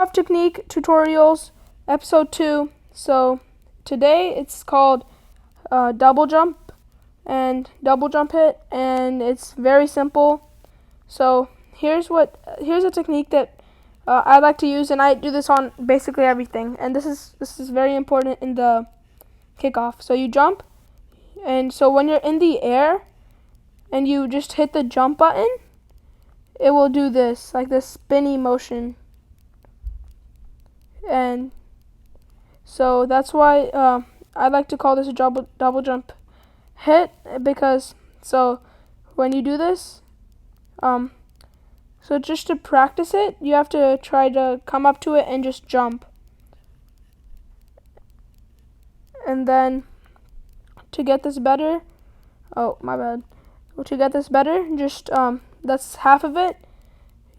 Kickoff technique tutorials, episode 2. So today it's called double jump and double jump hit, and it's very simple. So here's a technique that I like to use, and I do this on basically everything. And this is very important in the kickoff. So you jump, and so when you're in the air and you just hit the jump button, it will do this, like this spinny motion. And so that's why I like to call this a double jump hit, because so when you do this, so just to practice it, you have to try to come up to it and just jump. And then to get this better, to get this better, just that's half of it.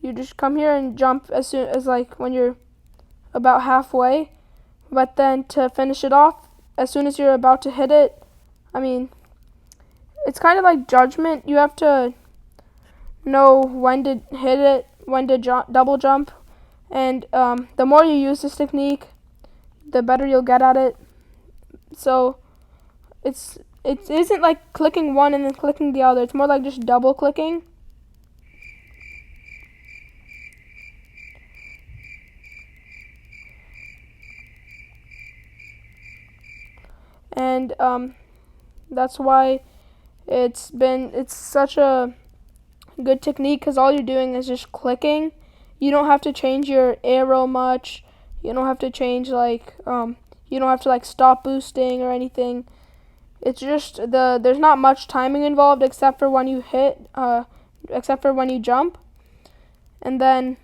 You just come here and jump as soon as, like, when you're about halfway. But then to finish it off, as soon as you're about to hit it, it's kind of like judgment. You have to know when to hit it, when to double jump, and the more you use this technique, the better you'll get at it. So it isn't like clicking one and then clicking the other. It's more like just double clicking. And that's why it's such a good technique, because all you're doing is just clicking. You don't have to change your arrow much. You don't have to change you don't have to like stop boosting or anything. It's just there's not much timing involved except for when you jump. And then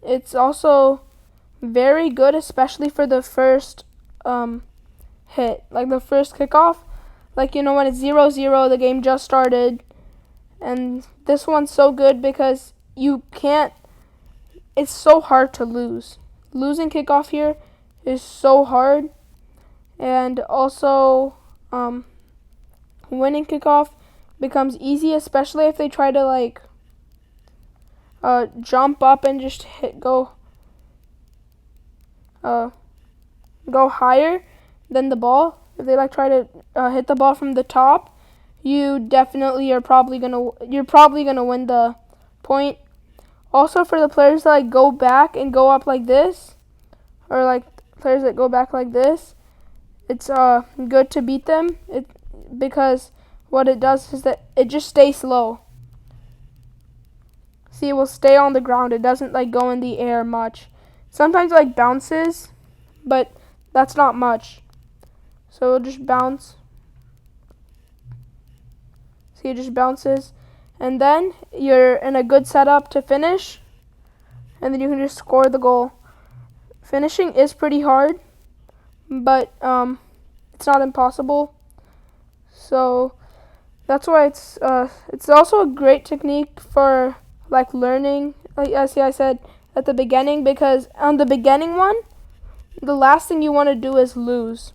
it's also very good, especially for the first hit, like the first kickoff, like, when it's 0-0, the game just started. And this one's so good because it's so hard to lose. Losing kickoff here is so hard. And also winning kickoff becomes easy, especially if they try to jump up and just go higher than the ball. If they try to hit the ball from the top, you're probably gonna win the point. Also, for the players that go back and go up like this, or players that go back like this, it's good to beat them. Because what it does is that it just stays low. See, it will stay on the ground. It doesn't go in the air much. Sometimes it bounces, but that's not much. So it'll just bounce. See, it just bounces. And then you're in a good setup to finish. And then you can just score the goal. Finishing is pretty hard, but it's not impossible. So that's why it's also a great technique for learning. I said at the beginning, because on the beginning one, the last thing you want to do is lose.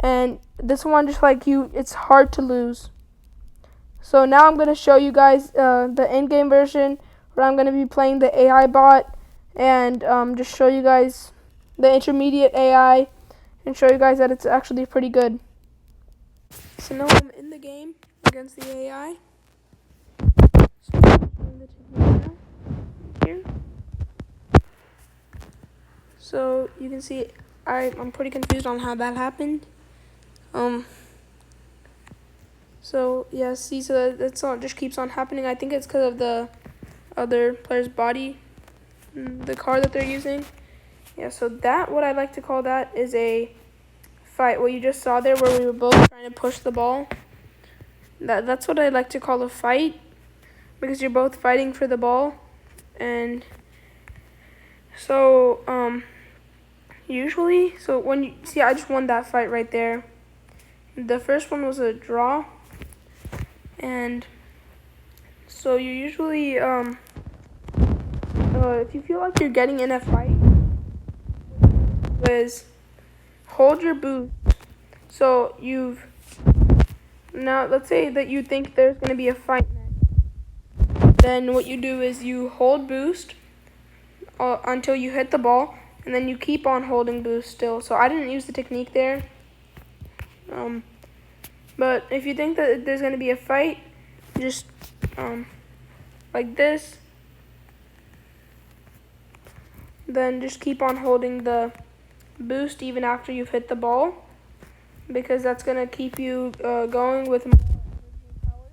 And this one, just it's hard to lose. So now I'm going to show you guys the in-game version, where I'm going to be playing the AI bot, and just show you guys the intermediate AI, and show you guys that it's actually pretty good. So now I'm in the game against the AI. So I'm showing the technique now here. So you can see I'm pretty confused on how that happened. So yeah, see, so that's all. It just keeps on happening. I think it's because of the other player's body, the car that they're using. Yeah, so what I like to call that is a fight. What you just saw there, where we were both trying to push the ball. That's what I like to call a fight, because you're both fighting for the ball. And so usually, so when you see, I just won that fight right there. The first one was a draw. And so you usually, if you feel like you're getting in a fight, is hold your boost. So now let's say that you think there's going to be a fight next. Then what you do is you hold boost until you hit the ball, and then you keep on holding boost still. So I didn't use the technique there. But if you think that there's going to be a fight, just like this, then just keep on holding the boost even after you've hit the ball, because that's going to keep you going with more power.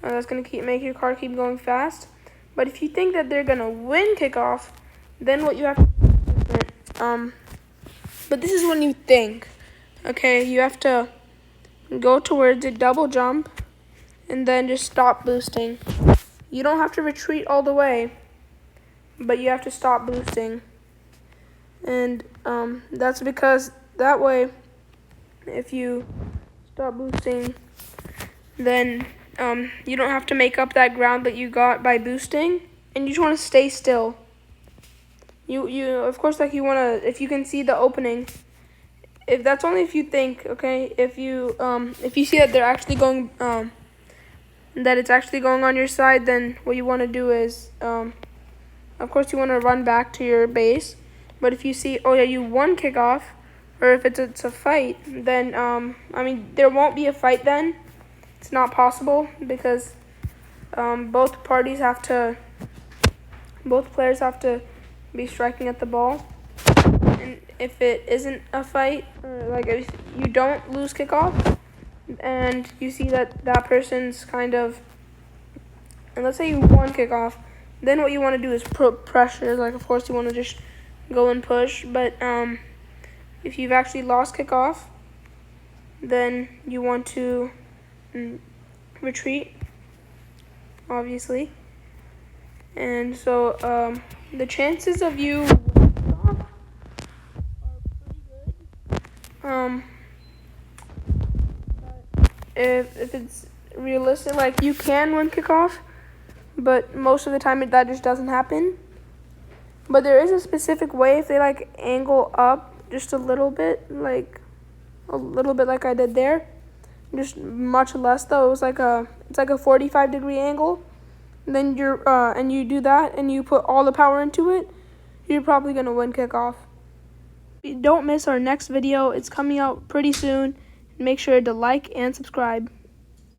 That's going to make your car keep going fast. But if you think that they're going to win kickoff, then what you have to do is different. But this is when you think. Okay, you have to go towards it, double jump, and then just stop boosting. You don't have to retreat all the way, but you have to stop boosting. And that's because that way, if you stop boosting, then you don't have to make up that ground that you got by boosting, and you just want to stay still. You of course, like, you want to, if you can see the opening, if that's only if you think, okay, if you see that they're actually going, that it's actually going on your side, then what you want to do is, of course, you want to run back to your base. But if you see, oh yeah, you won kickoff, or if it's a fight, then I mean, there won't be a fight then. It's not possible, because both players have to be striking at the ball. And if it isn't a fight, or like if you don't lose kickoff, and you see that person's kind of, and let's say you won kickoff, then what you want to do is put pressure. Like, of course, you want to just go and push. But if you've actually lost kickoff, then you want to retreat, obviously. And so the chances of you winning kickoff are pretty good. If it's realistic, like, you can win kickoff, but most of the time that just doesn't happen. But there is a specific way if they like angle up just a little bit like I did there. Just much less though. It's like a 45-degree angle. And then and you do that and you put all the power into it, you're probably gonna win kickoff. Don't miss our next video. It's coming out pretty soon. Make sure to like and subscribe.